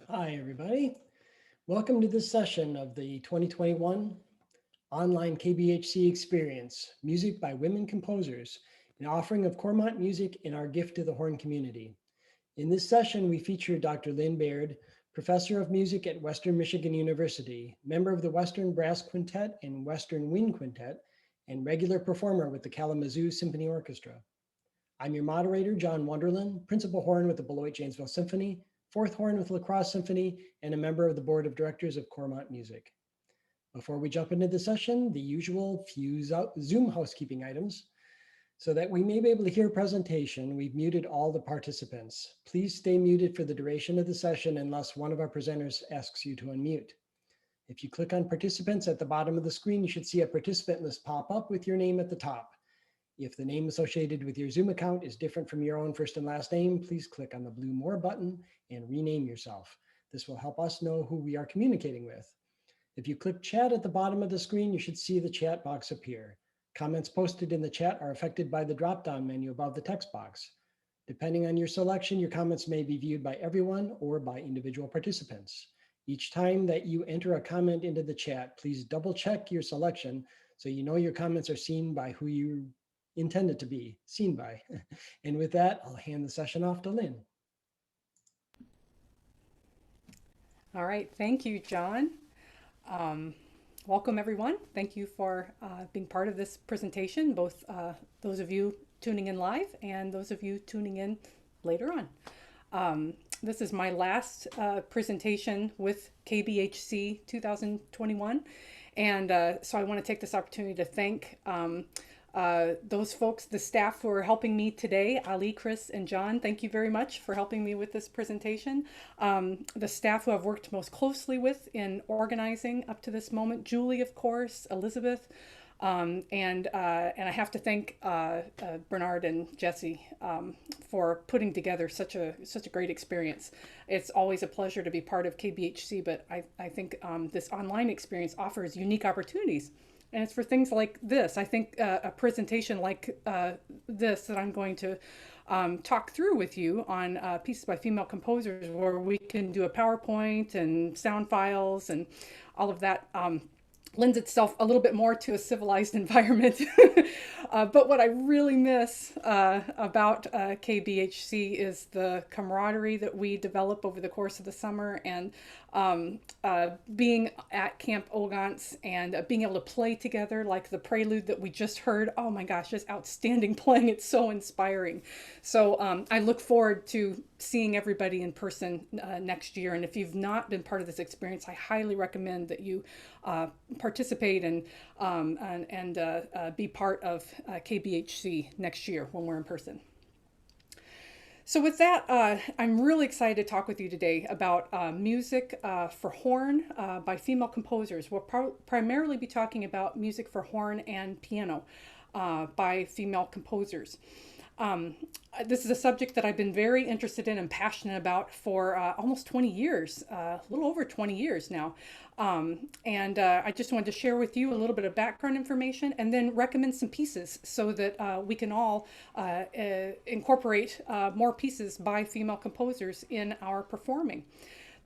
Hi, everybody. Welcome to this session of the 2021 online KBHC experience, Music by Women Composers, an offering of Cormont music in our gift to the horn community. In this session, we feature Dr. Lin Baird, professor of music at Western Michigan University, member of the Western Brass Quintet and Western Wind Quintet, and regular performer with the Kalamazoo Symphony Orchestra. I'm your moderator, John Wonderland, principal horn with the Beloit Janesville Symphony, fourth horn with La Crosse Symphony, and a member of the board of directors of Cormont Music. Before we jump into the session, the usual few Zoom housekeeping items. So that we may be able to hear a presentation, we've muted all the participants. Please stay muted for the duration of the session unless one of our presenters asks you to unmute. If you click on participants at the bottom of the screen, you should see a participant list pop up with your name at the top. If the name associated with your Zoom account is different from your own first and last name, please click on the blue More button and rename yourself. This will help us know who we are communicating with. If you click chat at the bottom of the screen, you should see the chat box appear. Comments posted in the chat are affected by the drop-down menu above the text box. Depending on your selection, your comments may be viewed by everyone or by individual participants. Each time that you enter a comment into the chat, please double check your selection so you know your comments are seen by who you intended to be seen by. And with that, I'll hand the session off to Lynn. All right, thank you, John. Um, Welcome, everyone. Thank you for being part of this presentation, both those of you tuning in live and those of you tuning in later on. This is my last presentation with KBHC 2021. And so I want to take this opportunity to thank those folks, the staff who are helping me today, Ali, Chris, and John. Thank you very much for helping me with this presentation. The staff who I've worked most closely with in organizing up to this moment, Julie, of course, Elizabeth, and I have to thank Bernard and Jesse for putting together such a great experience. It's always a pleasure to be part of KBHC, but I think this online experience offers unique opportunities. And it's for things like this. I think a presentation like this that I'm going to talk through with you on pieces by female composers, where we can do a PowerPoint and sound files and all of that, lends itself a little bit more to a civilized environment. But what I really miss about KBHC is the camaraderie that we develop over the course of the summer, and being at Camp Ogans and being able to play together, like the prelude that we just heard. Oh my gosh, just outstanding playing. It's so inspiring. So I look forward to seeing everybody in person next year. And if you've not been part of this experience, I highly recommend that you participate and be part of KBHC next year when we're in person. So with that, I'm really excited to talk with you today about music for horn by female composers. We'll primarily be talking about music for horn and piano by female composers. This is a subject that I've been very interested in and passionate about for almost 20 years, a little over 20 years now. And I just wanted to share with you a little bit of background information and then recommend some pieces so that we can all incorporate more pieces by female composers in our performing.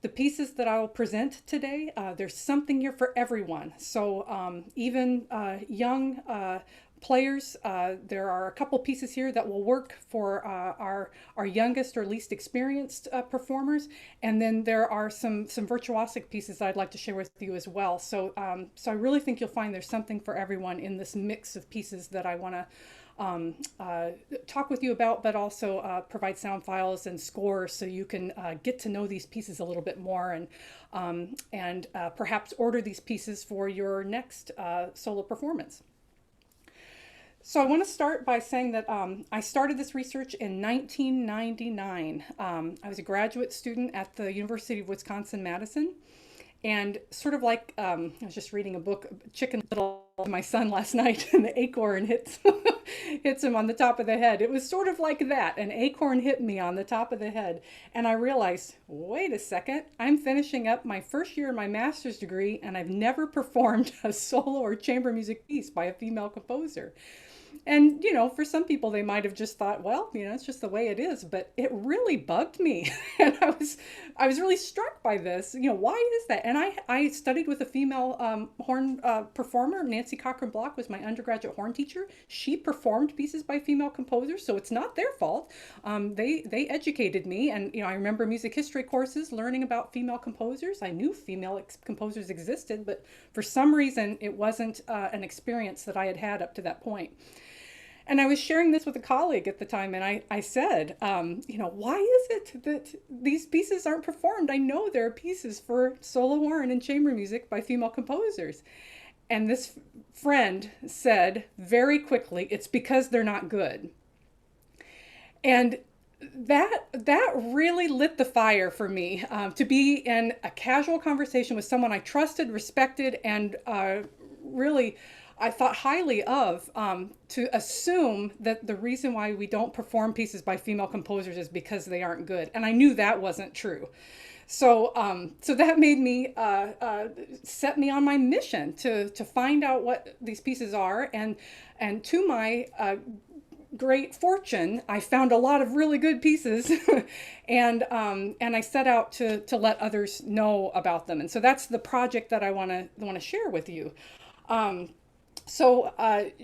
The pieces that I will present today, there's something here for everyone. So even young players, there are a couple pieces here that will work for our youngest or least experienced performers, and then there are some virtuosic pieces I'd like to share with you as well. So I really think you'll find there's something for everyone in this mix of pieces that I want to talk with you about, but also provide sound files and scores so you can get to know these pieces a little bit more, and perhaps order these pieces for your next solo performance. So I want to start by saying that I started this research in 1999. I was a graduate student at the University of Wisconsin-Madison. And sort of like, I was just reading a book, Chicken Little, to my son last night, and the acorn hits. hits him on the top of the head. It was sort of like that. An acorn hit me on the top of the head. And I realized, wait a second, I'm finishing up my first year in my master's degree, and I've never performed a solo or chamber music piece by a female composer. And, for some people, they might have just thought, well, it's just the way it is. But it really bugged me. And I was really struck by this. Why is that? And I studied with a female horn performer. Nancy Cochran Block was my undergraduate horn teacher. She performed pieces by female composers, so it's not their fault. They educated me. And, I remember music history courses learning about female composers. I knew female composers existed, but for some reason, it wasn't an experience that I had had up to that point. And I was sharing this with a colleague at the time, and I said, why is it that these pieces aren't performed? I know there are pieces for solo horn and chamber music by female composers. And this friend said very quickly, it's because they're not good. And that really lit the fire for me, to be in a casual conversation with someone I trusted, respected, and really I thought highly of, to assume that the reason why we don't perform pieces by female composers is because they aren't good. And I knew that wasn't true. So that made me, set me on my mission to find out what these pieces are. And to my great fortune, I found a lot of really good pieces, and I set out to let others know about them. And so that's the project that I want to share with you. So,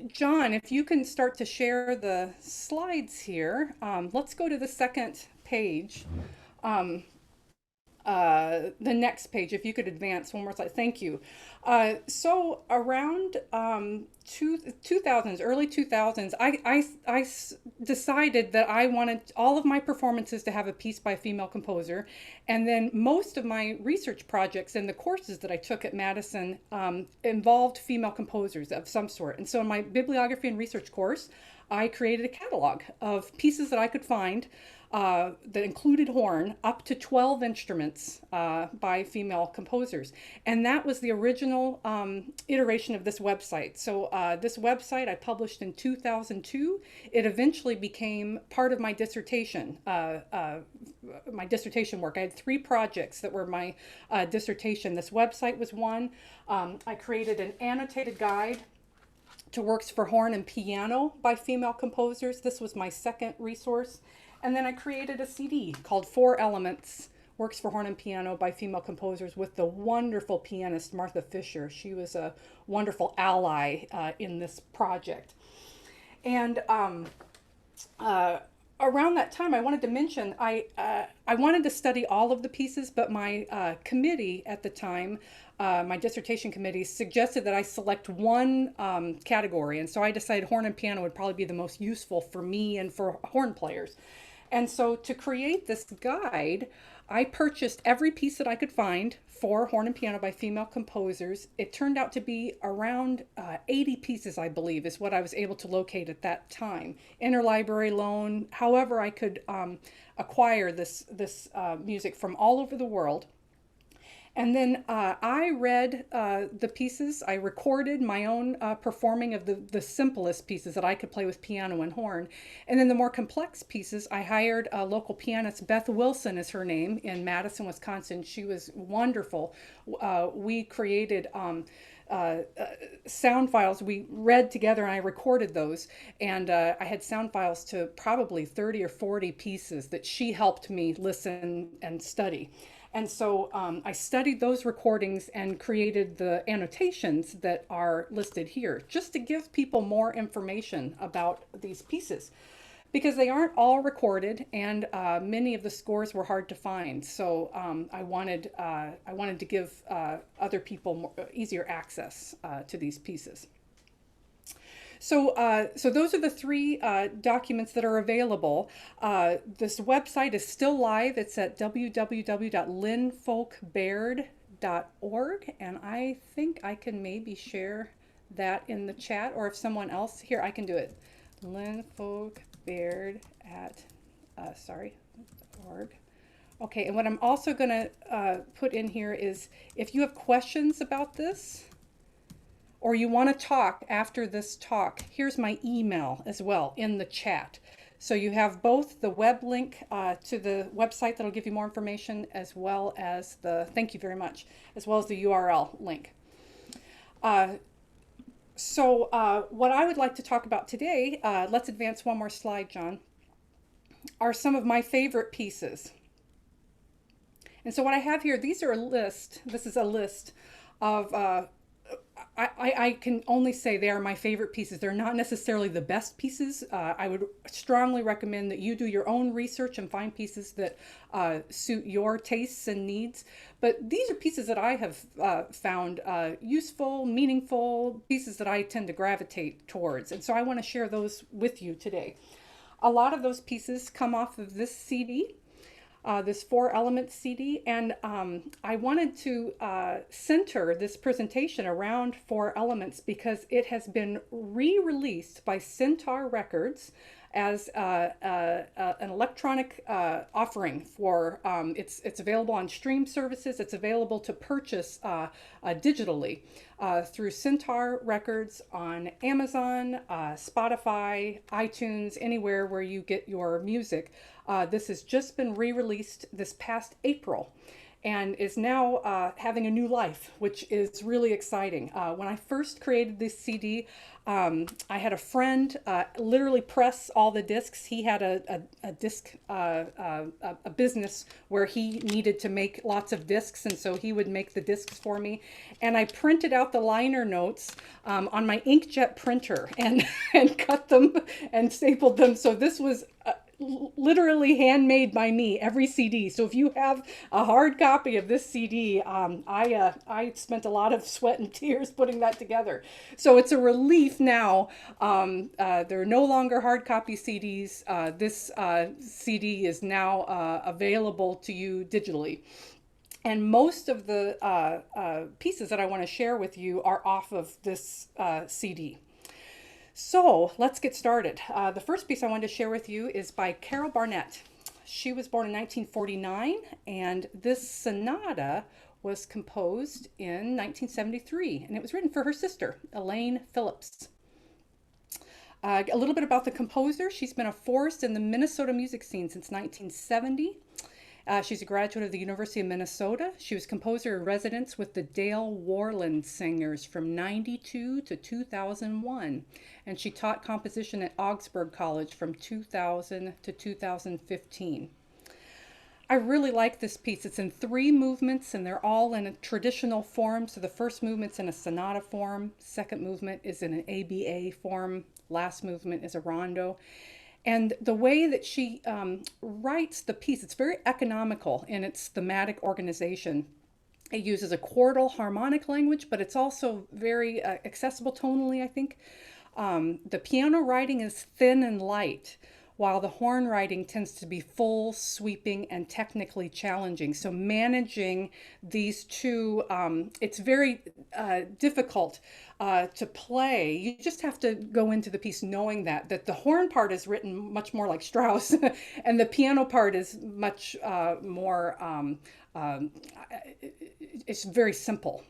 John, if you can start to share the slides here, let's go to the second page. The next page, if you could advance one more slide. Thank you. So around 2000s, early 2000s, I decided that I wanted all of my performances to have a piece by a female composer. And then most of my research projects and the courses that I took at Madison involved female composers of some sort. And so in my bibliography and research course, I created a catalog of pieces that I could find that included horn, up to 12 instruments by female composers. And that was the original iteration of this website. So this website I published in 2002. It eventually became part of my dissertation, work. I had 3 projects that were my dissertation. This website was one. I created an annotated guide to works for horn and piano by female composers. This was my second resource. And then I created a CD called 4 Elements, Works for Horn and Piano by Female Composers, with the wonderful pianist Martha Fisher. She was a wonderful ally in this project. And around that time, I wanted to mention, I wanted to study all of the pieces, but my committee at the time, my dissertation committee, suggested that I select one category. And so I decided horn and piano would probably be the most useful for me and for horn players. And so to create this guide, I purchased every piece that I could find for horn and piano by female composers. It turned out to be around 80 pieces, I believe, is what I was able to locate at that time. Interlibrary loan, however I could acquire this music from all over the world. And then I read the pieces. I recorded my own performing of the simplest pieces that I could play with piano and horn. And then the more complex pieces, I hired a local pianist, Beth Wilson is her name, in Madison, Wisconsin. She was wonderful. We created sound files. We read together and I recorded those. And I had sound files to probably 30 or 40 pieces that she helped me listen and study. And so I studied those recordings and created the annotations that are listed here, just to give people more information about these pieces, because they aren't all recorded, and many of the scores were hard to find. So I wanted to give other people easier access to these pieces. So those are the 3 documents that are available. This website is still live. It's at www.linfolkbaird.org, and I think I can maybe share that in the chat, or if someone else, here, I can do it. linfolkbaird .org. Okay, and what I'm also going to put in here is, if you have questions about this, or you want to talk after this talk, here's my email as well in the chat. So you have both the web link to the website that'll give you more information, as well as the, thank you very much, as well as the URL link. What I would like to talk about today, let's advance one more slide, John, are some of my favorite pieces. And so what I have here, these are a list, this is a list of, I can only say they are my favorite pieces. They're not necessarily the best pieces. I would strongly recommend that you do your own research and find pieces that suit your tastes and needs. But these are pieces that I have found useful, meaningful, pieces that I tend to gravitate towards. And so I want to share those with you today. A lot of those pieces come off of this CD. This 4-element CD, and I wanted to center this presentation around 4 elements because it has been re-released by Centaur Records as an electronic offering for, it's available on stream services, it's available to purchase digitally through Centaur Records on Amazon, Spotify, iTunes, anywhere where you get your music. This has just been re-released this past April and is now having a new life, which is really exciting. When I first created this CD, I had a friend literally press all the discs. He had a disc, a business where he needed to make lots of discs, and so he would make the discs for me. And I printed out the liner notes on my inkjet printer and cut them and stapled them. So this was literally handmade by me, every CD. So if you have a hard copy of this CD, I spent a lot of sweat and tears putting that together. So it's a relief now. There are no longer hard copy CDs. This CD is now available to you digitally. And most of the pieces that I want to share with you are off of this CD. So let's get started. The first piece I wanted to share with you is by Carol Barnett. She was born in 1949, and this sonata was composed in 1973, and it was written for her sister, Elaine Phillips. A little bit about the composer. She's been a force in the Minnesota music scene since 1970. She's a graduate of the University of Minnesota. She was composer in residence with the Dale Warland Singers from 92 to 2001. And she taught composition at Augsburg College from 2000 to 2015. I really like this piece. It's in 3 movements, and they're all in a traditional form. So the first movement's in a sonata form. Second movement is in an ABA form. Last movement is a rondo. And the way that she writes the piece, it's very economical in its thematic organization. It uses a quartal harmonic language, but it's also very accessible tonally, I think. The piano writing is thin and light, while the horn writing tends to be full, sweeping, and technically challenging. So managing these two, it's very difficult to play. You just have to go into the piece knowing that the horn part is written much more like Strauss, and the piano part is much more, it's very simple.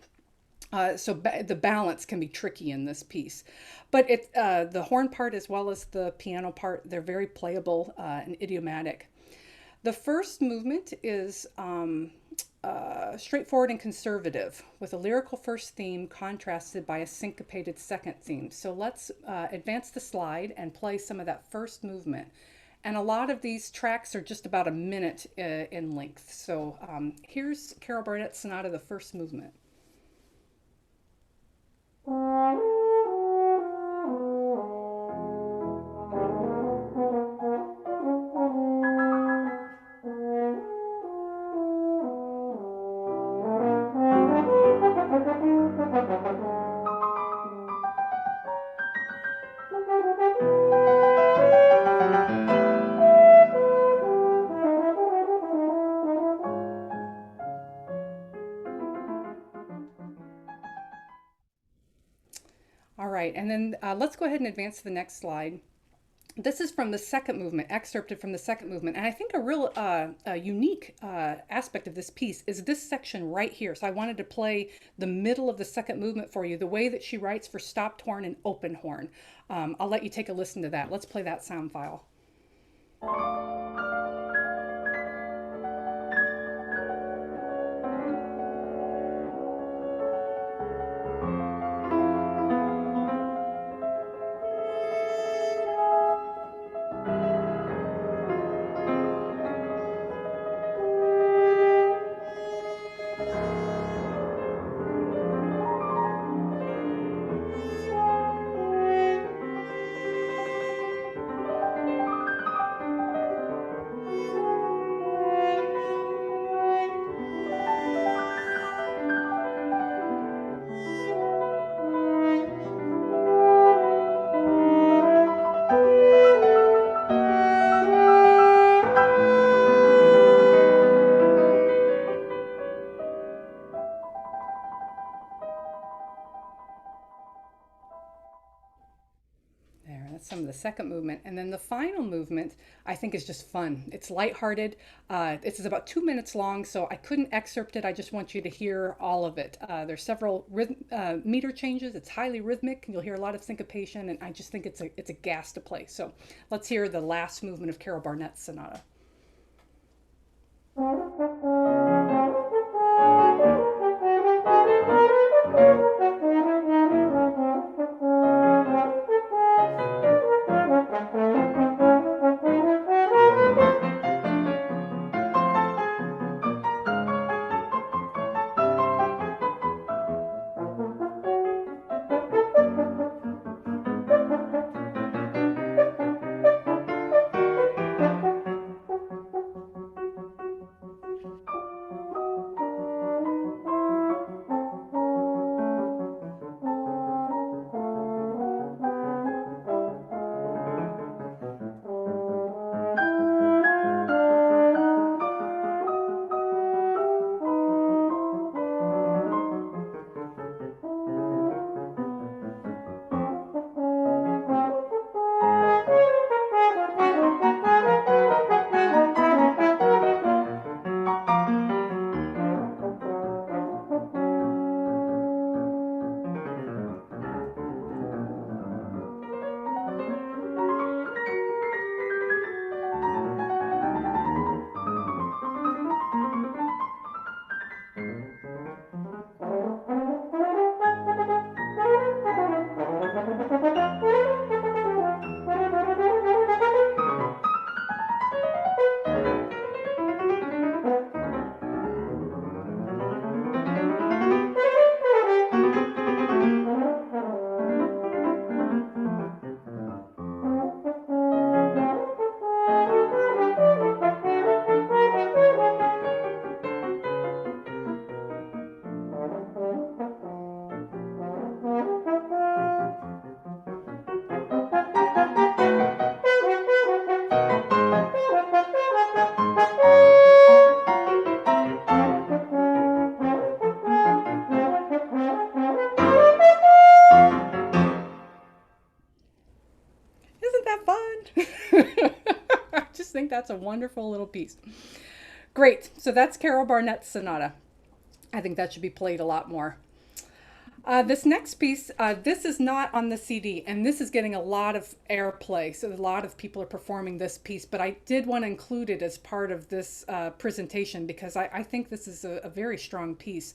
So the balance can be tricky in this piece. But the horn part as well as the piano part, they're very playable and idiomatic. The first movement is straightforward and conservative, with a lyrical first theme contrasted by a syncopated second theme. So let's advance the slide and play some of that first movement. And a lot of these tracks are just about a minute in length. So here's Carol Barnett's Sonata, the first movement. All right, and then let's go ahead and advance to the next slide. This is from the second movement, excerpted from the second movement. And I think a real unique aspect of this piece is this section right here. So I wanted to play the middle of the second movement for you, the way that she writes for stopped horn and open horn. I'll let you take a listen to that. Let's play that sound file. There, that's some of the second movement. And then the final movement, I think, is just fun. It's lighthearted. This is about 2 minutes long, so I couldn't excerpt it. I just want you to hear all of it. There's several meter changes. It's highly rhythmic. You'll hear a lot of syncopation, and I just think it's a gas to play. So let's hear the last movement of Carol Barnett's sonata. Isn't that fun? I just think that's a wonderful little piece. Great. So that's Carol Barnett's sonata. I think that should be played a lot more. This next piece, this is not on the CD, and this is getting a lot of airplay. So a lot of people are performing this piece, but I did want to include it as part of this presentation because I think this is a very strong piece.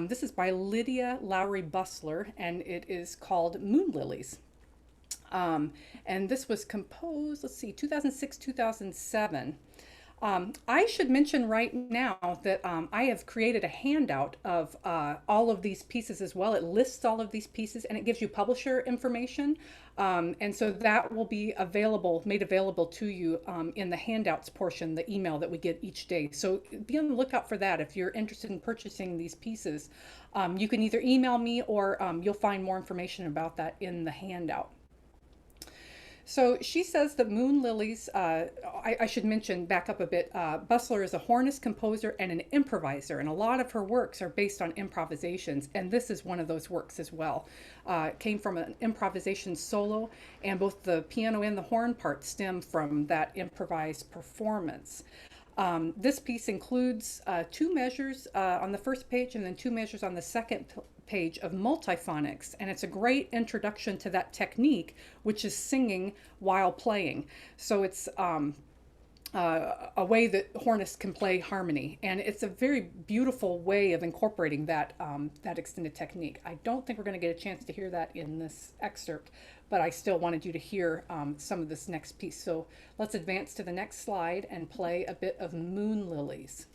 This is by Lydia Lowry Bustler, and it is called Moon Lilies. And this was composed, let's see, 2006, 2007. I should mention right now that I have created a handout of all of these pieces as well. It lists all of these pieces and it gives you publisher information. And so that will be made available to you in the handouts portion, the email that we get each day. So be on the lookout for that. If you're interested in purchasing these pieces, you can either email me or you'll find more information about that in the handout. So she says that Moon Lilies, I should mention, back up a bit, Bustler is a hornist, composer, and an improviser, and a lot of her works are based on improvisations, and this is one of those works as well. It came from an improvisation solo, and both the piano and the horn part stem from that improvised performance. This piece includes two measures on the first page and then two measures on the second page of multiphonics, and it's a great introduction to that technique, which is singing while playing. So it's a way that hornists can play harmony, and it's a very beautiful way of incorporating that extended technique. I don't think we're going to get a chance to hear that in this excerpt, but I still wanted you to hear some of this next piece. So let's advance to the next slide and play a bit of Moon Lilies.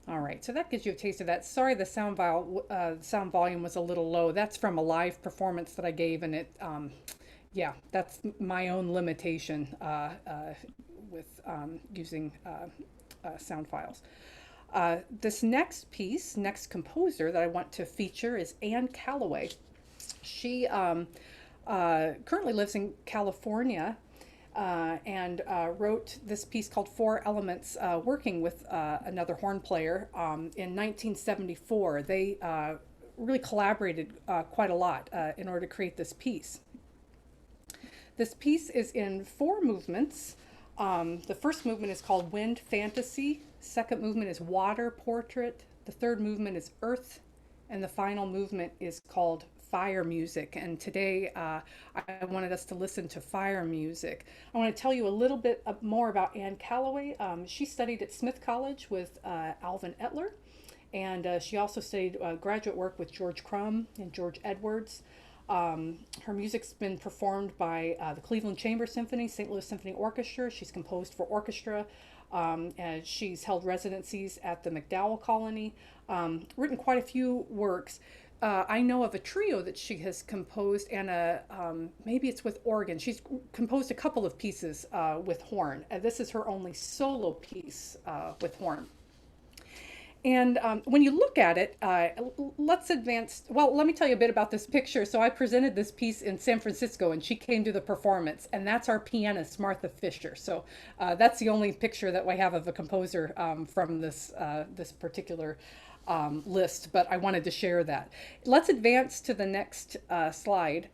All right, so that gives you a taste of that. Sorry, the sound volume was a little low. That's from a live performance that I gave, and yeah, that's my own limitation with using sound files. This next piece, next composer that I want to feature is Anne Calloway. She currently lives in California, and wrote this piece called Four Elements, working with another horn player in 1974. They really collaborated quite a lot in order to create this piece. This piece is in four movements. The first movement is called Wind Fantasy. Second movement is Water Portrait. The third movement is Earth. And the final movement is called Fire Music. And today I wanted us to listen to fire music. I want to tell you a little bit more about Anne Calloway. She studied at Smith College with Alvin Etler. And she also studied graduate work with George Crumb and George Edwards. Her music's been performed by the Cleveland Chamber Symphony, St. Louis Symphony Orchestra. She's composed for orchestra, and she's held residencies at the MacDowell Colony, written quite a few works. I know of a trio that she has composed, and maybe it's with organ. She's composed a couple of pieces with horn. This is her only solo piece with horn. And when you look at it, let's advance. Well, let me tell you a bit about this picture. So I presented this piece in San Francisco, and she came to the performance, and that's our pianist, Martha Fisher. So that's the only picture that we have of a composer from this particular list, but I wanted to share that. Let's advance to the next slide,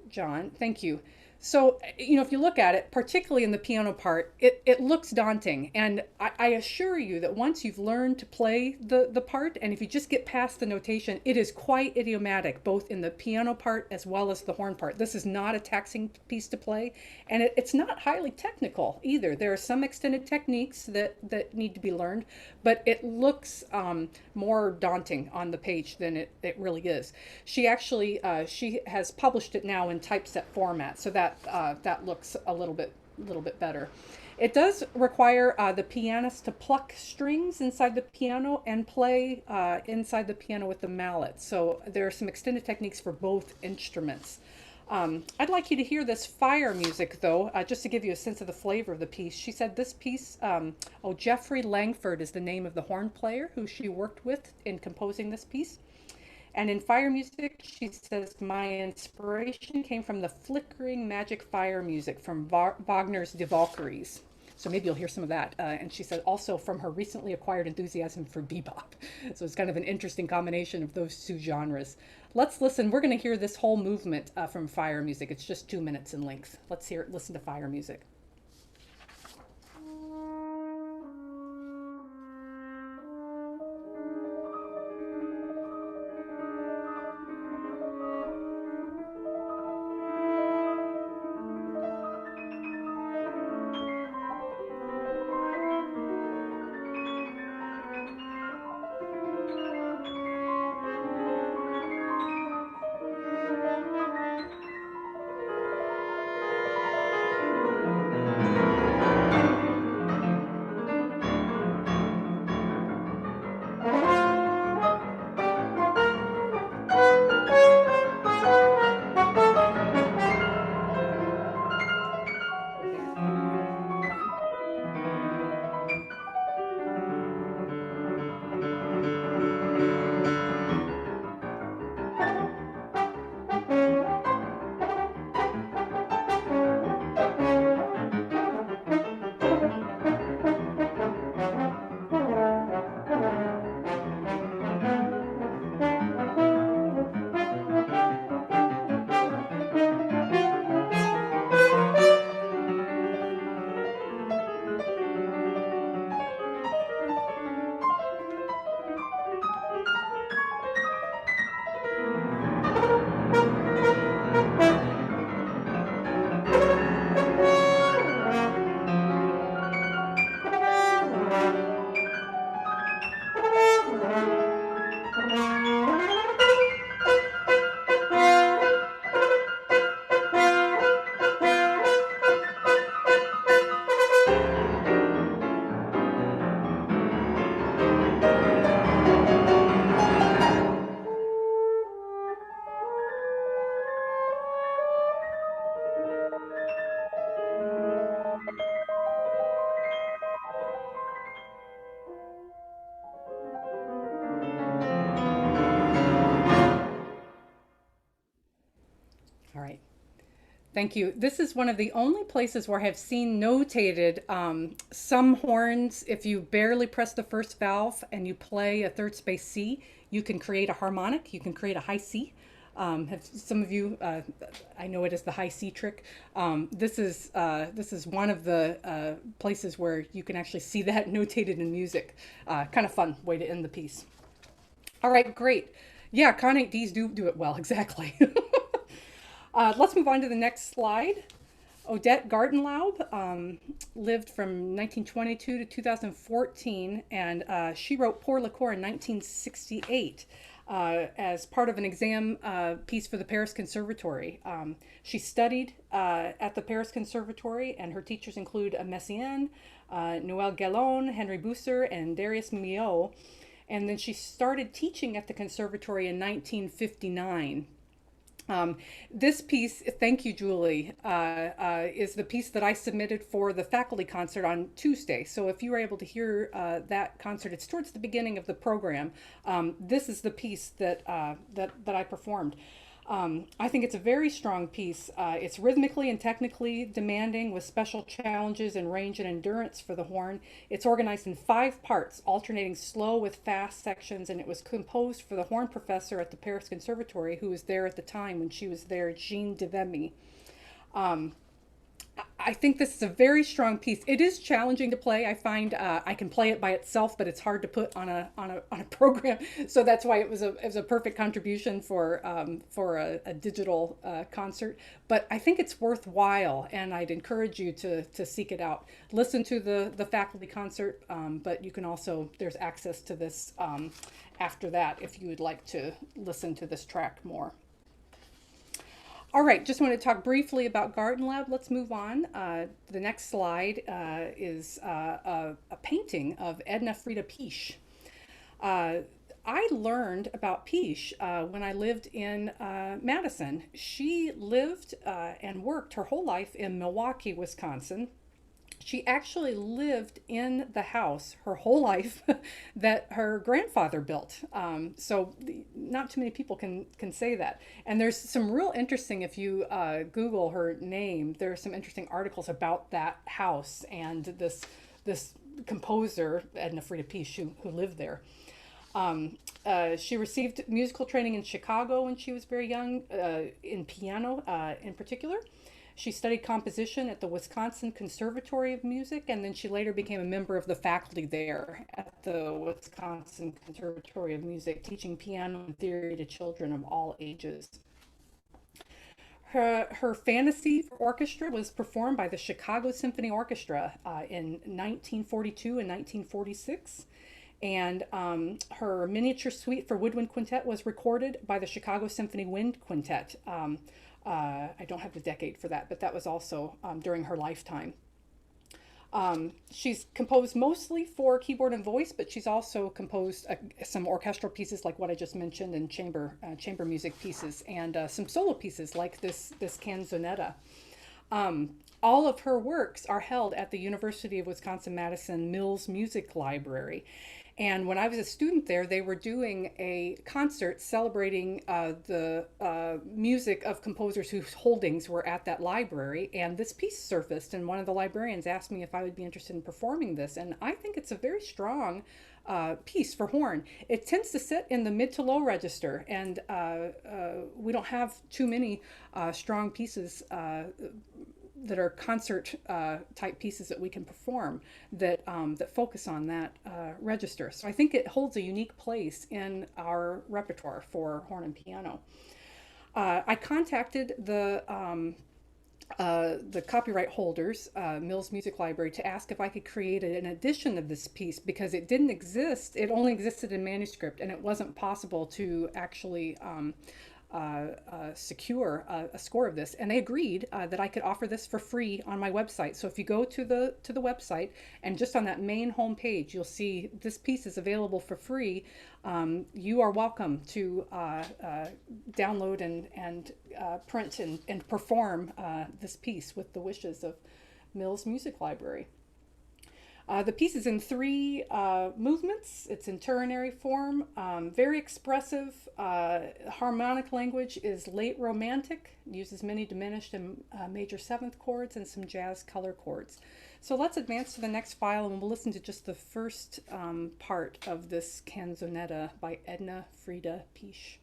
John. Thank you. So, if you look at it, particularly in the piano part, it looks daunting. And I assure you that once you've learned to play the part, and if you just get past the notation, it is quite idiomatic, both in the piano part as well as the horn part. This is not a taxing piece to play, and it's not highly technical either. There are some extended techniques that need to be learned, but it looks more daunting on the page than it really is. She actually, she has published it now in typeset format, so that looks a little bit better. It does require the pianist to pluck strings inside the piano and play inside the piano with the mallet. So there are some extended techniques for both instruments. I'd like you to hear this fire music, though, just to give you a sense of the flavor of the piece. She said this piece, Jeffrey Langford is the name of the horn player who she worked with in composing this piece. And in fire music, she says, my inspiration came from the flickering magic fire music from Wagner's Die Valkyries. So maybe you'll hear some of that. And she said also from her recently acquired enthusiasm for bebop. So it's kind of an interesting combination of those two genres. Let's listen. We're going to hear this whole movement from fire music. It's just 2 minutes in length. Let's hear it. Listen to fire music. All right. Thank you. This is one of the only places where I have seen notated some horns. If you barely press the first valve and you play a third space C, you can create a harmonic. You can create a high C. Have some of you? I know it is the high C trick. This is one of the places where you can actually see that notated in music. Kind of fun way to end the piece. All right, great. Yeah, Con 8Ds do it well. Exactly. Let's move on to the next slide. Odette Gartenlaub lived from 1922 to 2014, and she wrote Pour le Corps in 1968 as part of an exam piece for the Paris Conservatory. She studied at the Paris Conservatory, and her teachers include Messiaen, Noël Gallon, Henry Bousser, and Darius Milhaud. And then she started teaching at the conservatory in 1959. This piece, thank you, Julie, is the piece that I submitted for the faculty concert on Tuesday. So if you were able to hear that concert, it's towards the beginning of the program. This is the piece that I performed. I think it's a very strong piece. It's rhythmically and technically demanding with special challenges in range and endurance for the horn. It's organized in 5 parts, alternating slow with fast sections, and it was composed for the horn professor at the Paris Conservatory, who was there at the time when she was there, Jean Devemy. I think this is a very strong piece. It is challenging to play. I find I can play it by itself, but it's hard to put on a program. So that's why it was a perfect contribution for a digital concert. But I think it's worthwhile, and I'd encourage you to seek it out. Listen to the faculty concert, but you can also, there's access to this after that if you would like to listen to this track more. All right, just want to talk briefly about Gartenlaub. Let's move on. The next slide is a painting of Edna Frieda Piëch. I learned about Piëch when I lived in Madison. She lived and worked her whole life in Milwaukee, Wisconsin. She actually lived in the house her whole life that her grandfather built. Not too many people can say that. And there's some real interesting, if you Google her name, there are some interesting articles about that house and this composer, Edna Frieda Peace, who lived there. She received musical training in Chicago when she was very young, in piano in particular. She studied composition at the Wisconsin Conservatory of Music, and then she later became a member of the faculty there at the Wisconsin Conservatory of Music, teaching piano and theory to children of all ages. Her fantasy for orchestra was performed by the Chicago Symphony Orchestra in 1942 and 1946. And her miniature suite for woodwind quintet was recorded by the Chicago Symphony Wind Quintet. I don't have the decade for that, but that was also during her lifetime. She's composed mostly for keyboard and voice, but she's also composed some orchestral pieces like what I just mentioned, and chamber music pieces, and some solo pieces like this canzonetta. All of her works are held at the University of Wisconsin-Madison Mills Music Library. And when I was a student there, they were doing a concert celebrating the music of composers whose holdings were at that library. And this piece surfaced, and one of the librarians asked me if I would be interested in performing this. And I think it's a very strong piece for horn. It tends to sit in the mid to low register, and we don't have too many strong pieces that are concert type pieces that we can perform that focus on that register. So I think it holds a unique place in our repertoire for horn and piano. I contacted the copyright holders, Mills Music Library, to ask if I could create an edition of this piece, because it didn't exist. It only existed in manuscript, and it wasn't possible to actually secure a score of this, and they agreed that I could offer this for free on my website. So if you go to the website, and just on that main home page, you'll see this piece is available for free. You are welcome to download and print and perform this piece with the wishes of Mills Music Library. The piece is in 3 movements. It's in ternary form, very expressive. Harmonic language is late romantic, uses many diminished and major 7th chords and some jazz color chords. So let's advance to the next file, and we'll listen to just the first part of this canzonetta by Edna Frieda Peace.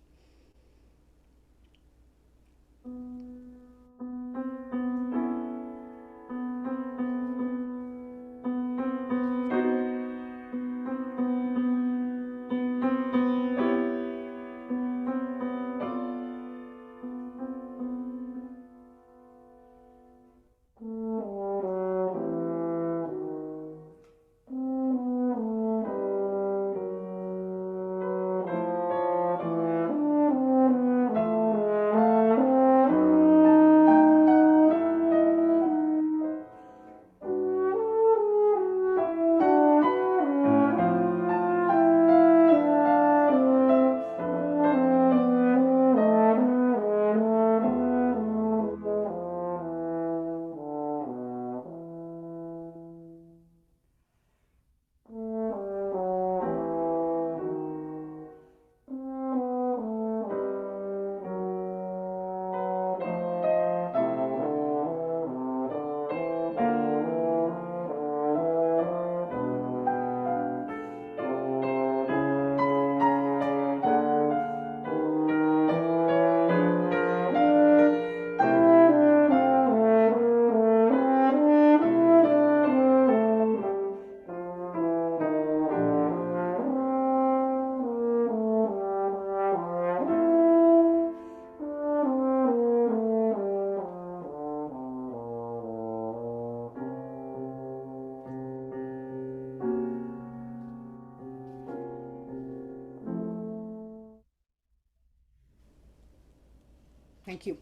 Thank you.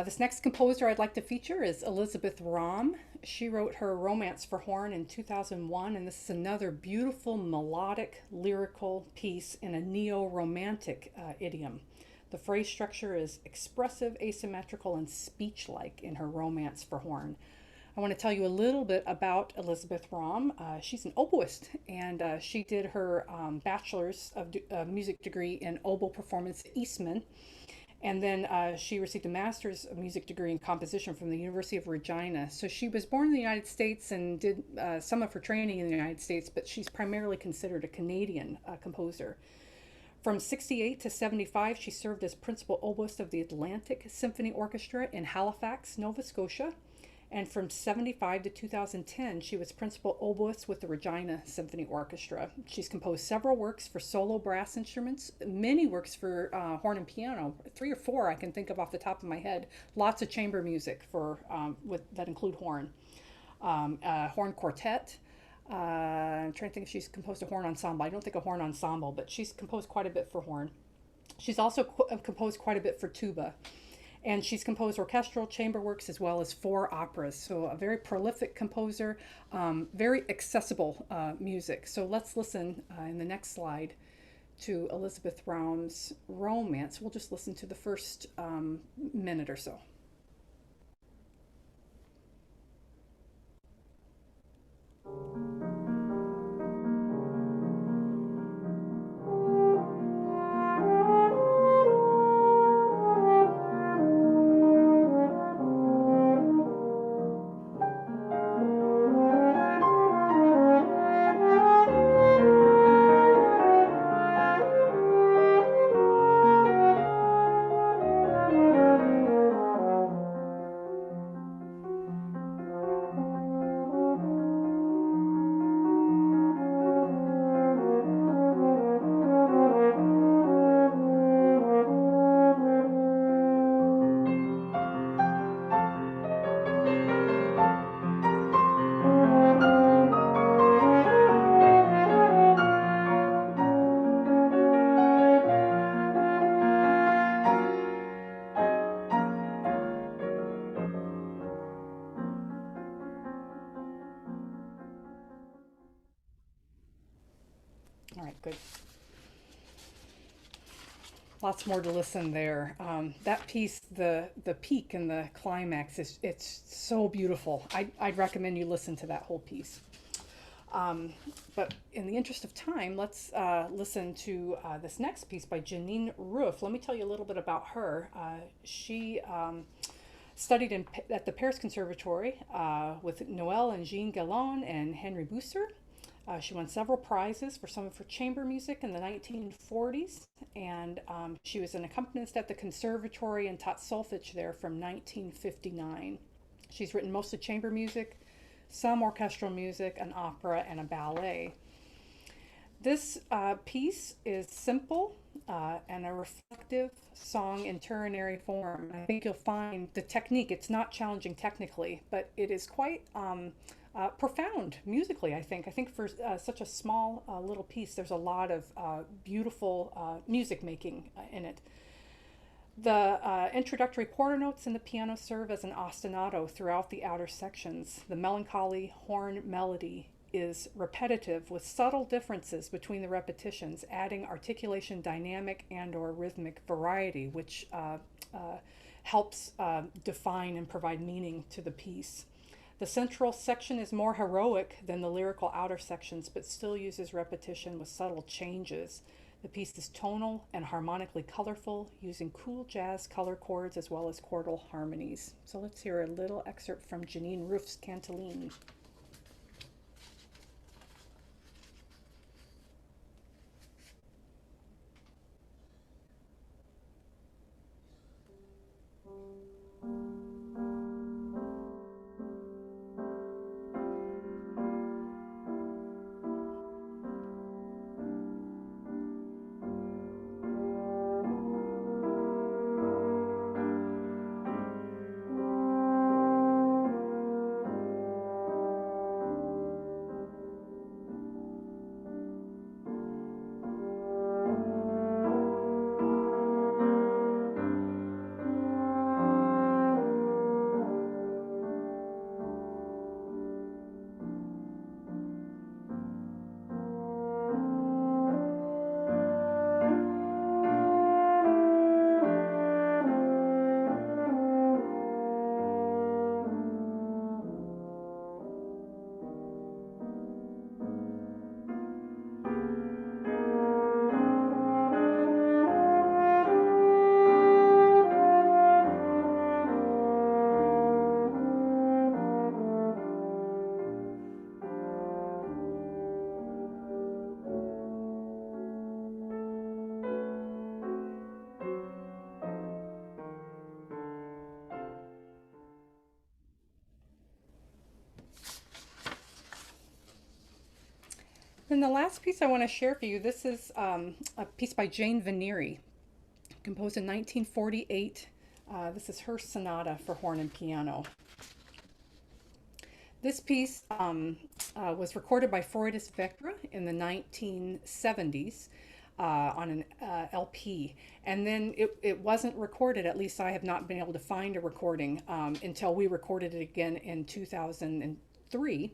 This next composer I'd like to feature is Elizabeth Rahm. She wrote her Romance for Horn in 2001, and this is another beautiful melodic lyrical piece in a neo-romantic idiom. The phrase structure is expressive, asymmetrical, and speech-like in her Romance for Horn. I want to tell you a little bit about Elizabeth Rahm. She's an oboist, and she did her bachelor's of music degree in oboe performance at Eastman, and then she received a master's of music degree in composition from the University of Regina. So she was born in the United States and did some of her training in the United States, but she's primarily considered a Canadian composer. From 68 to 75, she served as principal oboist of the Atlantic Symphony Orchestra in Halifax, Nova Scotia. And from 75 to 2010, she was principal oboist with the Regina Symphony Orchestra. She's composed several works for solo brass instruments, many works for horn and piano, 3 or 4 I can think of off the top of my head. Lots of chamber music that include horn. Horn quartet. I'm trying to think if she's composed a horn ensemble. I don't think a horn ensemble, but she's composed quite a bit for horn. She's also composed quite a bit for tuba. And she's composed orchestral chamber works as well as 4 operas. So a very prolific composer, very accessible music. So let's listen in the next slide to Elizabeth Rahm's Romance. We'll just listen to the first minute or so. All right, good. Lots more to listen there. That piece, the peak and the climax, it's so beautiful. I'd recommend you listen to that whole piece. But in the interest of time, let's listen to this next piece by Janine Roof. Let me tell you a little bit about her. She studied at the Paris Conservatory with Noël and Jean Gallon and Henry Bousser. She won several prizes for some of her chamber music in the 1940s, and she was an accompanist at the conservatory and taught solfege there from 1959. She's written mostly chamber music, some orchestral music, an opera, and a ballet. This piece is simple and a reflective song in ternary form. I think you'll find the technique, it's not challenging technically, but it is quite profound musically, I think. I think for such a small little piece, there's a lot of beautiful music making in it. The introductory quarter notes in the piano serve as an ostinato throughout the outer sections. The melancholy horn melody is repetitive with subtle differences between the repetitions, adding articulation, dynamic, and/or rhythmic variety, which helps define and provide meaning to the piece. The central section is more heroic than the lyrical outer sections, but still uses repetition with subtle changes. The piece is tonal and harmonically colorful, using cool jazz color chords as well as chordal harmonies. So let's hear a little excerpt from Janine Roof's Cantilene. Then the last piece I want to share for you, this is a piece by Jane Vanieri, composed in 1948. This is her sonata for horn and piano. This piece was recorded by Freudis Vectra in the 1970s on an LP. And then it wasn't recorded, at least I have not been able to find a recording until we recorded it again in 2003.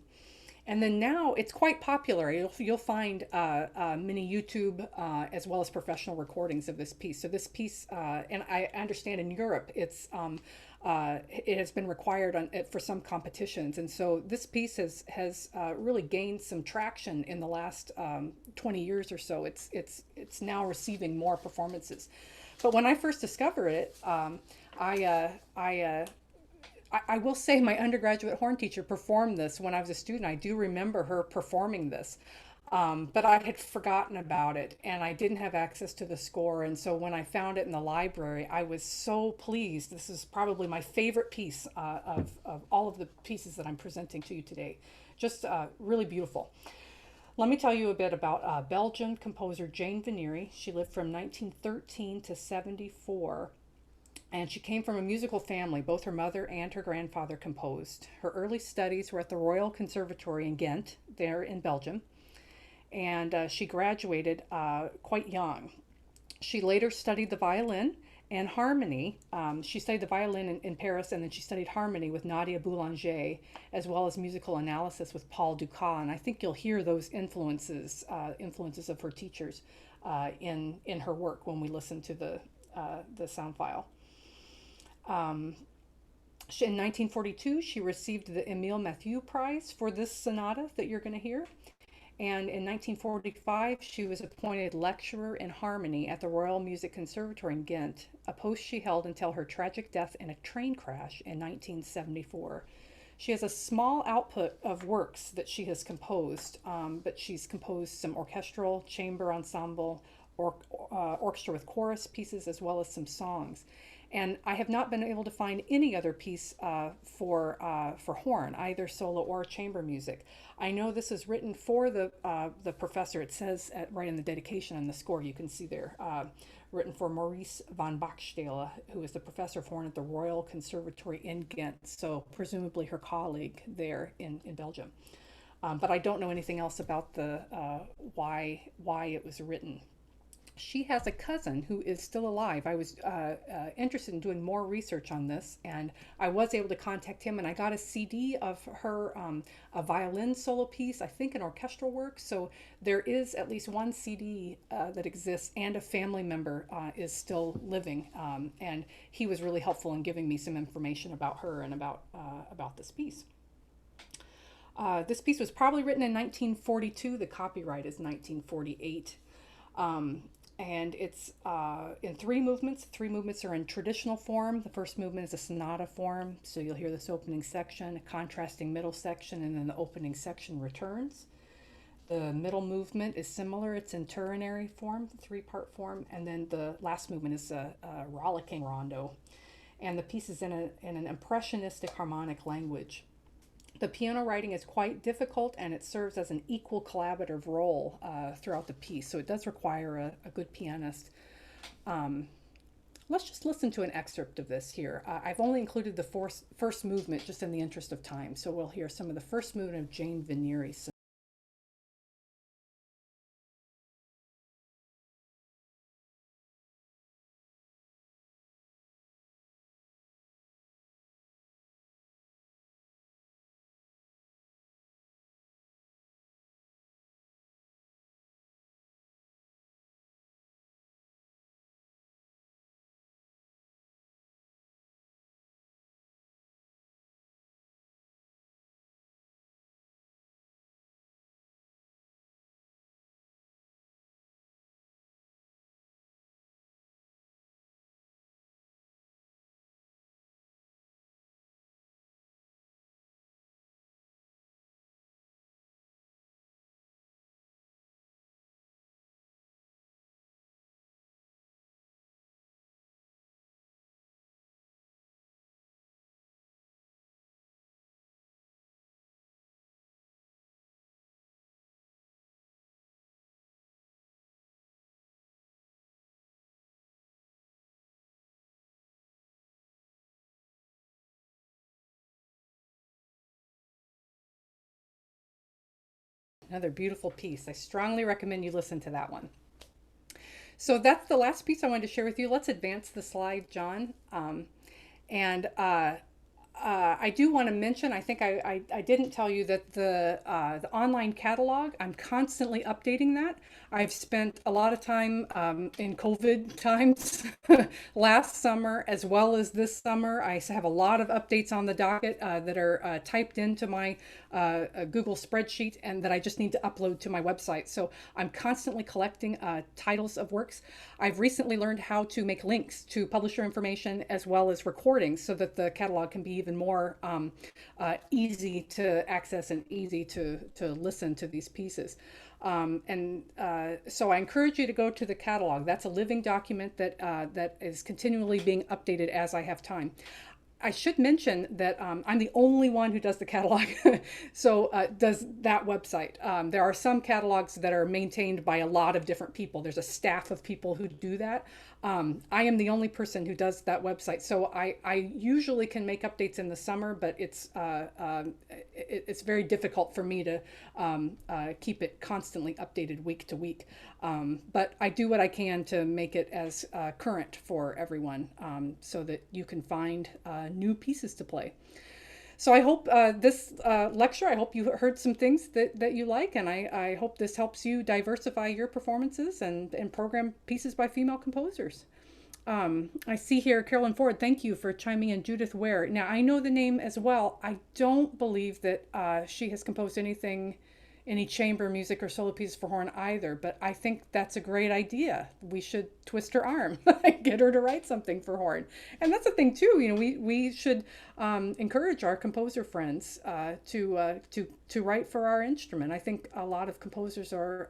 And then now it's quite popular. You'll find many YouTube as well as professional recordings of this piece. So this piece, and I understand in Europe, it has been required for some competitions. And so this piece has really gained some traction in the last 20 years or so. It's now receiving more performances. But when I first discovered it, I will say my undergraduate horn teacher performed this when I was a student. I do remember her performing this, but I had forgotten about it and I didn't have access to the score. And so when I found it in the library, I was so pleased. This is probably my favorite piece of all of the pieces that I'm presenting to you today. Just really beautiful. Let me tell you a bit about Belgian composer Jane Vanieri. She lived from 1913 to 74. And she came from a musical family. Both her mother and her grandfather composed. Her early studies were at the Royal Conservatory in Ghent, there in Belgium. And she graduated quite young. She later studied the violin and harmony. She studied the violin in Paris, and then she studied harmony with Nadia Boulanger, as well as musical analysis with Paul Dukas. And I think you'll hear those influences of her teachers in her work when we listen to the sound file. In 1942, she received the Emile Mathieu Prize for this sonata that you're going to hear. And in 1945, she was appointed lecturer in harmony at the Royal Music Conservatory in Ghent, a post she held until her tragic death in a train crash in 1974. She has a small output of works that she has composed, but she's composed some orchestral, chamber ensemble, orchestra with chorus pieces, as well as some songs. And I have not been able to find any other piece for horn, either solo or chamber music. I know this is written for the professor. It says right in the dedication on the score, you can see there, written for Maurice van Bachstele, who is the professor of horn at the Royal Conservatory in Ghent, so presumably her colleague there in Belgium. But I don't know anything else about the why it was written. She has a cousin who is still alive. I was interested in doing more research on this, and I was able to contact him, and I got a CD of her, a violin solo piece, I think an orchestral work. So there is at least one CD that exists, and a family member is still living, and he was really helpful in giving me some information about her and about this piece. This piece was probably written in 1942. The copyright is 1948. And it's in three movements. Three movements are in traditional form. The first movement is a sonata form, so you'll hear this opening section, a contrasting middle section, and then the opening section returns. The middle movement is similar. It's in ternary form, the three-part form, and then the last movement is a rollicking rondo. And the piece is in an impressionistic harmonic language. The piano writing is quite difficult, and it serves as an equal collaborative role throughout the piece, so it does require a good pianist. Let's just listen to an excerpt of this here. I've only included the first movement just in the interest of time, so we'll hear some of the first movement of Jane Vanieri's Another beautiful piece. I strongly recommend you listen to that one. So that's the last piece I wanted to share with you. Let's advance the slide, John. And I do want to mention, I think I didn't tell you that the online catalog, I'm constantly updating that. I've spent a lot of time in COVID times last summer as well as this summer. I have a lot of updates on the docket that are typed into my Google spreadsheet and that I just need to upload to my website. So I'm constantly collecting titles of works. I've recently learned how to make links to publisher information as well as recordings so that the catalog can be even more easy to access and easy to listen to these pieces. So I encourage you to go to the catalog. That's a living document that is continually being updated as I have time. I should mention that I'm the only one who does the catalog, so does that website. There are some catalogs that are maintained by a lot of different people. There's a staff of people who do that. I am the only person who does that website, so I usually can make updates in the summer, but it's very difficult for me to keep it constantly updated week to week. But I do what I can to make it as current for everyone so that you can find new pieces to play. So I hope this lecture, I hope you heard some things that you like, and I hope this helps you diversify your performances and program pieces by female composers. I see here Carolyn Ford, thank you for chiming in. Judith Ware. Now, I know the name as well. I don't believe that she has composed any chamber music or solo pieces for horn either, but I think that's a great idea. We should twist her arm, get her to write something for horn. And that's a thing too, we should encourage our composer friends to write for our instrument. I think a lot of composers are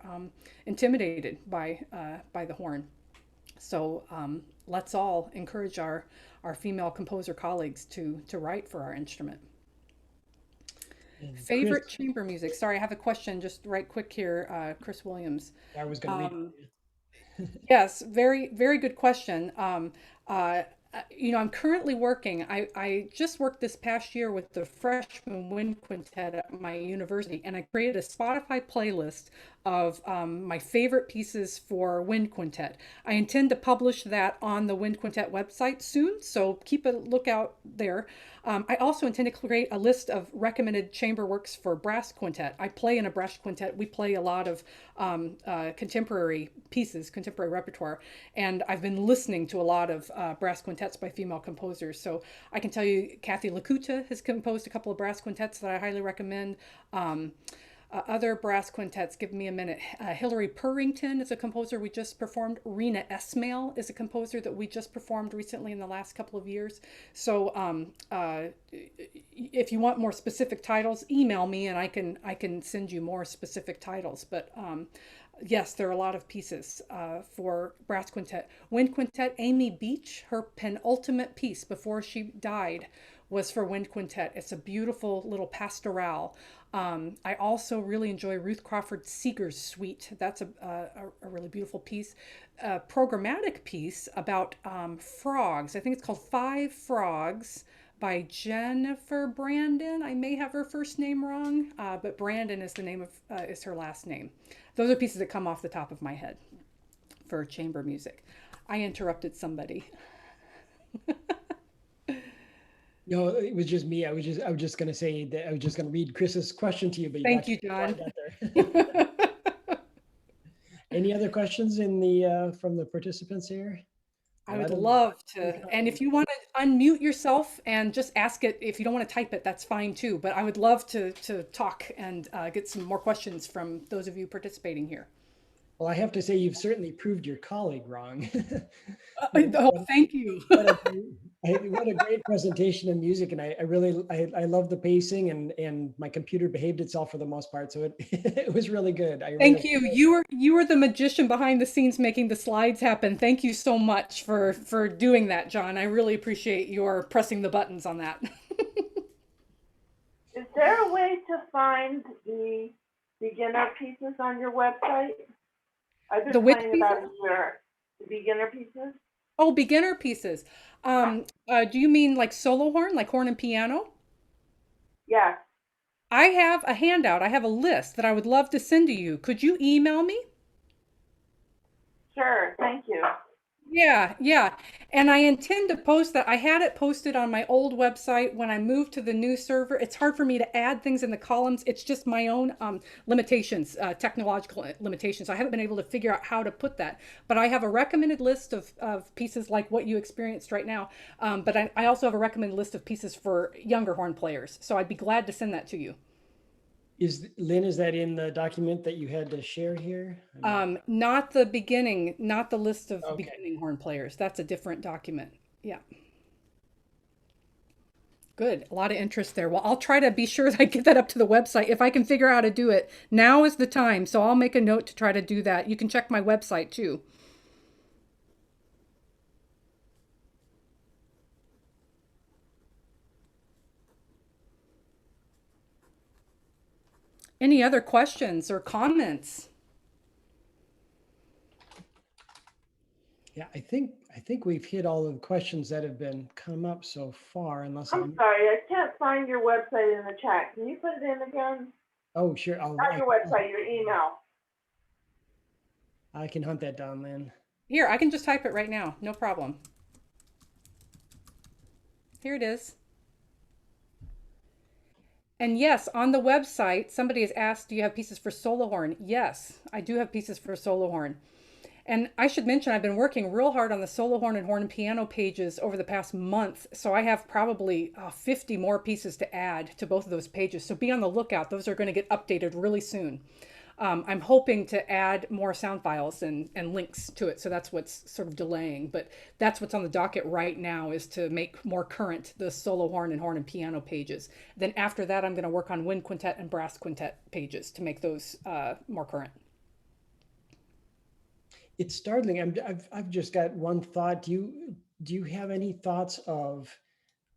intimidated by the horn. So let's all encourage our female composer colleagues to write for our instrument. And Favorite Chris, chamber music? Sorry, I have a question just right quick here, Chris Williams. I was going to read. Um, yes, very, very good question. Uh, I'm currently working. I just worked this past year with the freshman wind quintet at my university, and I created a Spotify playlist of my favorite pieces for wind quintet. I intend to publish that on the wind quintet website soon, so keep a lookout there. I also intend to create a list of recommended chamber works for brass quintet. I play in a brass quintet. We play a lot of contemporary pieces, contemporary repertoire, and I've been listening to a lot of brass quintets by female composers. So I can tell you Kathy Lakuta has composed a couple of brass quintets that I highly recommend. Other brass quintets, give me a minute. Hilary Purrington is a composer we just performed. Rena Esmail is a composer that we just performed recently in the last couple of years. So if you want more specific titles, email me and I can send you more specific titles. But yes, there are a lot of pieces for brass quintet. Wind quintet, Amy Beach, her penultimate piece before she died was for wind quintet. It's a beautiful little pastoral. I also really enjoy Ruth Crawford Seeger's Suite. That's a really beautiful piece. A programmatic piece about frogs. I think it's called Five Frogs by Jennifer Brandon. I may have her first name wrong, but Brandon is the name of is her last name. Those are pieces that come off the top of my head for chamber music. I interrupted somebody. No, it was just me. I was just going to say that I was just going to read Chris's question to you, but you got Thank to you, it before I John. got there. Any other questions in the from the participants here? I would Let them love speak to. up. And if you want to unmute yourself and just ask it, if you don't want to type it, that's fine too. But I would love to talk and get some more questions from those of you participating here. Well, I have to say you've certainly proved your colleague wrong. Oh, thank you. What a great presentation of music, and I really I love the pacing, and my computer behaved itself for the most part, so it it was really good. I Thank really you. You were the magician behind the scenes making the slides happen. Thank you so much for doing that, John. I really appreciate your pressing the buttons on that. Is there a way to find the beginner pieces on your website? I've The been which playing pieces? about a year. The beginner pieces? Oh, beginner pieces. Do you mean like solo horn, like horn and piano? Yes. I have a handout. I have a list that I would love to send to you. Could you email me? Sure, thank you. Yeah, yeah. And I intend to post that. I had it posted on my old website. When I moved to the new server, it's hard for me to add things in the columns. It's just my own limitations, technological limitations. I haven't been able to figure out how to put that. But I have a recommended list of pieces like what you experienced right now. But I also have a recommended list of pieces for younger horn players. So I'd be glad to send that to you. Lynn, is that in the document that you had to share here? Not the beginning, not the list of Okay. beginning horn players. That's a different document. Yeah. Good. A lot of interest there. Well, I'll try to be sure that I get that up to the website. If I can figure out how to do it, now is the time. So I'll make a note to try to do that. You can check my website too. Any other questions or comments? Yeah, I think we've hit all of the questions that have been come up so far, unless I'm sorry, I can't find your website in the chat. Can you put it in again? oh, sure. Not your website, your email. I can hunt that down, Lynn. Here, I can just type it right now. No problem. Here it is. And yes, on the website, somebody has asked, do you have pieces for solo horn? Yes, I do have pieces for solo horn. And I should mention, I've been working real hard on the solo horn and piano pages over the past month. So I have probably 50 more pieces to add to both of those pages. So be on the lookout. Those are going to get updated really soon. I'm hoping to add more sound files and links to it. So that's what's sort of delaying. But that's what's on the docket right now, is to make more current the solo horn and piano pages. Then after that, I'm going to work on wind quintet and brass quintet pages to make those more current. It's startling. I've just got one thought. Do you have any thoughts of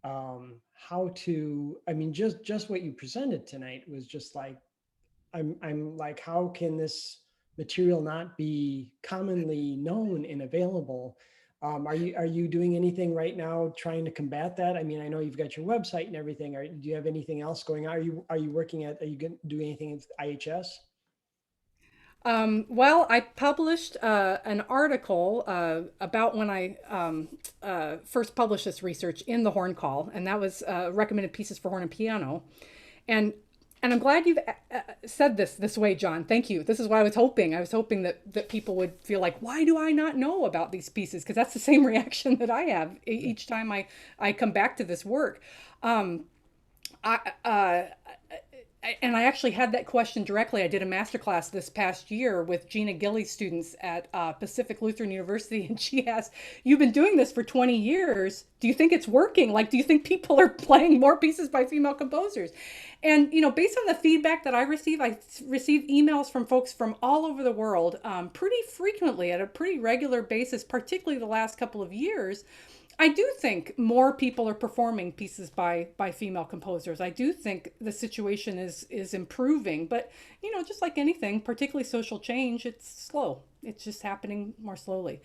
how to? I mean, just what you presented tonight was just like, I'm like, how can this material not be commonly known and available? Are you doing anything right now trying to combat that? I mean, I know you've got your website and everything. Do you have anything else going on? Are you going to do anything with IHS? Well, I published an article about when I first published this research in the Horn Call, and that was recommended pieces for horn and piano. And I'm glad you've said this way, John. Thank you. This is what I was hoping. I was hoping that people would feel like, why do I not know about these pieces? Because that's the same reaction that I have each time I come back to this work. And I actually had that question directly. I did a masterclass this past year with Gina Gilly's students at Pacific Lutheran University, and she asked, "You've been doing this for 20 years. Do you think it's working? Like, do you think people are playing more pieces by female composers?" And based on the feedback that I receive emails from folks from all over the world pretty frequently, at a pretty regular basis, particularly the last couple of years. I do think more people are performing pieces by female composers. I do think the situation is improving, but just like anything, particularly social change, it's slow. It's just happening more slowly.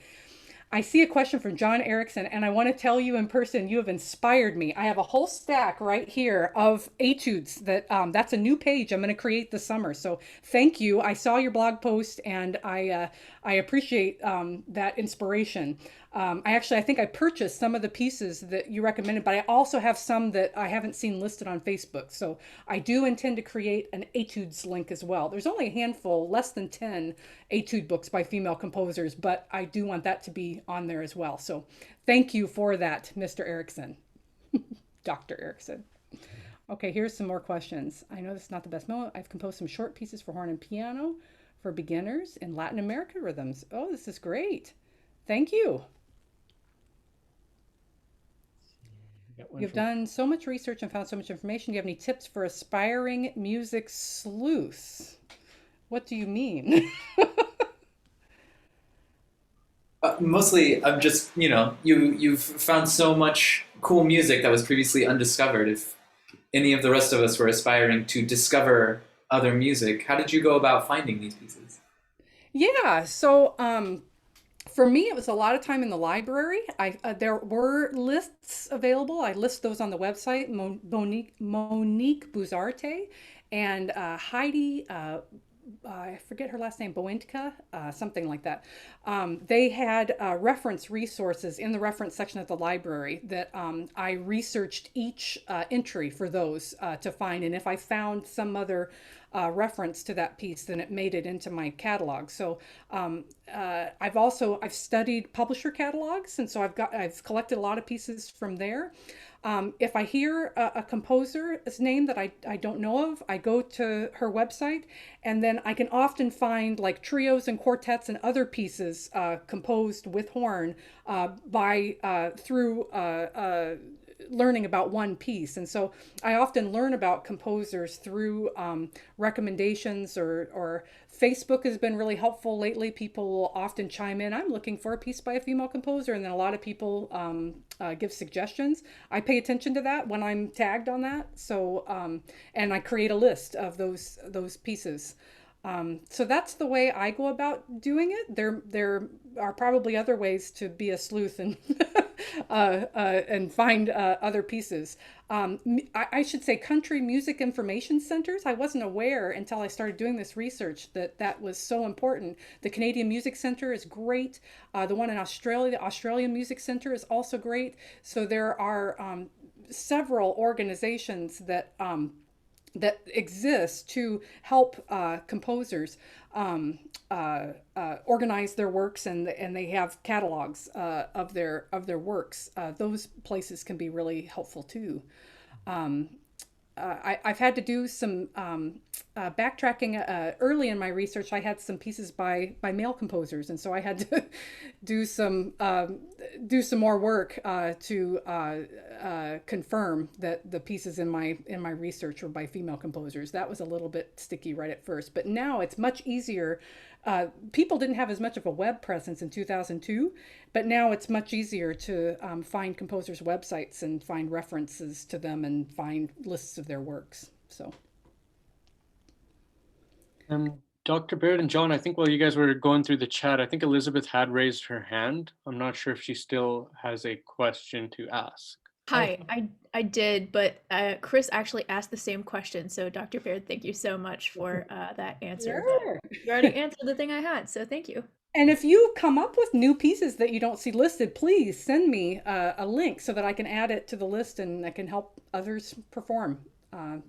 I see a question from John Erickson, and I want to tell you in person, you have inspired me. I have a whole stack right here of etudes that's a new page I'm going to create this summer. So thank you. I saw your blog post, and I appreciate that inspiration. I think I purchased some of the pieces that you recommended, but I also have some that I haven't seen listed on Facebook. So I do intend to create an etudes link as well. There's only a handful, less than 10 etude books by female composers, but I do want that to be on there as well. So thank you for that, Mr. Erickson, Dr. Erickson. Okay, here's some more questions. I know this is not the best moment. I've composed some short pieces for horn and piano for beginners in Latin American rhythms. Oh, this is great. Thank you. You've done so much research and found so much information. Do you have any tips for aspiring music sleuths? What do you mean? Mostly, I'm just, you've found so much cool music that was previously undiscovered. If any of the rest of us were aspiring to discover other music, how did you go about finding these pieces? Yeah, so for me, it was a lot of time in the library. There were lists available. I list those on the website, Monique Buzarte. and Heidi, I forget her last name, Boentka, something like that. They had reference resources in the reference section of the library that I researched each entry for those to find. And if I found some other reference to that piece, then it made it into my catalog. So I've studied publisher catalogs, and so I've collected a lot of pieces from there. If I hear a composer's name that I don't know of, I go to her website, and then I can often find like trios and quartets and other pieces composed with horn through learning about one piece. And so I often learn about composers through recommendations, or Facebook has been really helpful lately. People will often chime in, I'm looking for a piece by a female composer, and then a lot of people give suggestions. I pay attention to that when I'm tagged on that. So and I create a list of those pieces. So that's the way I go about doing it. There are probably other ways to be a sleuth and and find other pieces. I should say country music information centers. I wasn't aware until I started doing this research that was so important. The Canadian Music Center is great. The one in Australia, the Australian Music Center, is also great. So there are several organizations that exist to help composers organize their works, and they have catalogs of their works. Those places can be really helpful too. I've had to do some backtracking. Early in my research, I had some pieces by male composers, and so I had to do some more work to confirm that the pieces in my research were by female composers. That was a little bit sticky right at first, but now it's much easier. People didn't have as much of a web presence in 2002, but now it's much easier to find composers' websites and find references to them and find lists of their works. So, Dr. Baird and John, I think while you guys were going through the chat, I think Elizabeth had raised her hand. I'm not sure if she still has a question to ask. Hi, I did, but Chris actually asked the same question. So Dr. Baird, thank you so much for that answer. sure. You already answered the thing I had, so thank you. And if you come up with new pieces that you don't see listed, please send me a link so that I can add it to the list and I can help others perform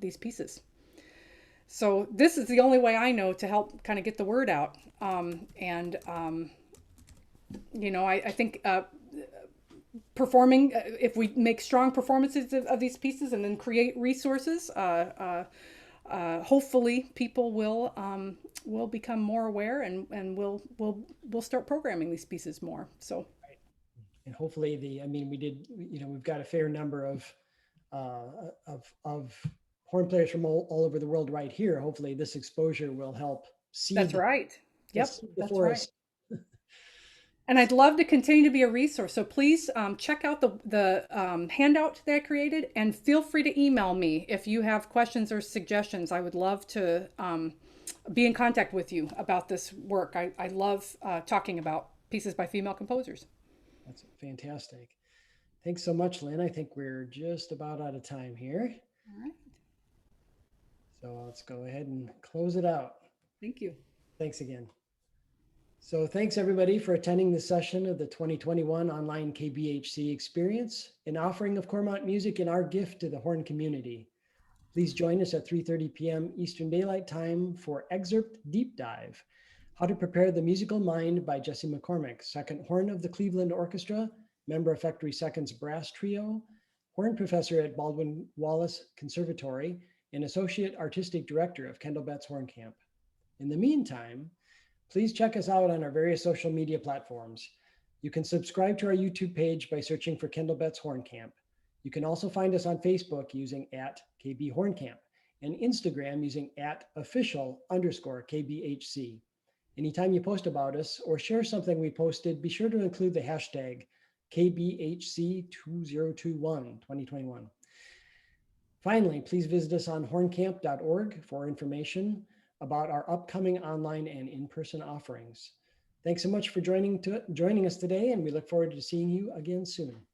these pieces. So this is the only way I know to help kind of get the word out. I think performing, if we make strong performances of these pieces and then create resources, hopefully people will become more aware, and we'll start programming these pieces more. So, and hopefully we've got a fair number of horn players from all over the world right here. Hopefully this exposure will help see. That's right. Yep, that's right. And I'd love to continue to be a resource. So please check out the handout that I created, and feel free to email me if you have questions or suggestions. I would love to be in contact with you about this work. I love talking about pieces by female composers. That's fantastic. Thanks so much, Lynn. I think we're just about out of time here. All right. So let's go ahead and close it out. Thank you. Thanks again. So thanks everybody for attending this session of the 2021 online KBHC experience, an offering of Cormont music and our gift to the horn community. Please join us at 3:30 p.m. Eastern Daylight Time for Excerpt Deep Dive, How to Prepare the Musical Mind by Jesse McCormick, second horn of the Cleveland Orchestra, member of Factory Seconds Brass Trio, horn professor at Baldwin Wallace Conservatory, and associate artistic director of Kendall Betts Horn Camp. In the meantime, please check us out on our various social media platforms. You can subscribe to our YouTube page by searching for Kendall Betts Horn Camp. You can also find us on Facebook using @KB and Instagram using @official_KBHC. Anytime you post about us or share something we posted, be sure to include the hashtag KBHC2021, 2021. Finally, please visit us on horncamp.org for information about our upcoming online and in-person offerings. Thanks so much for joining us today, and we look forward to seeing you again soon.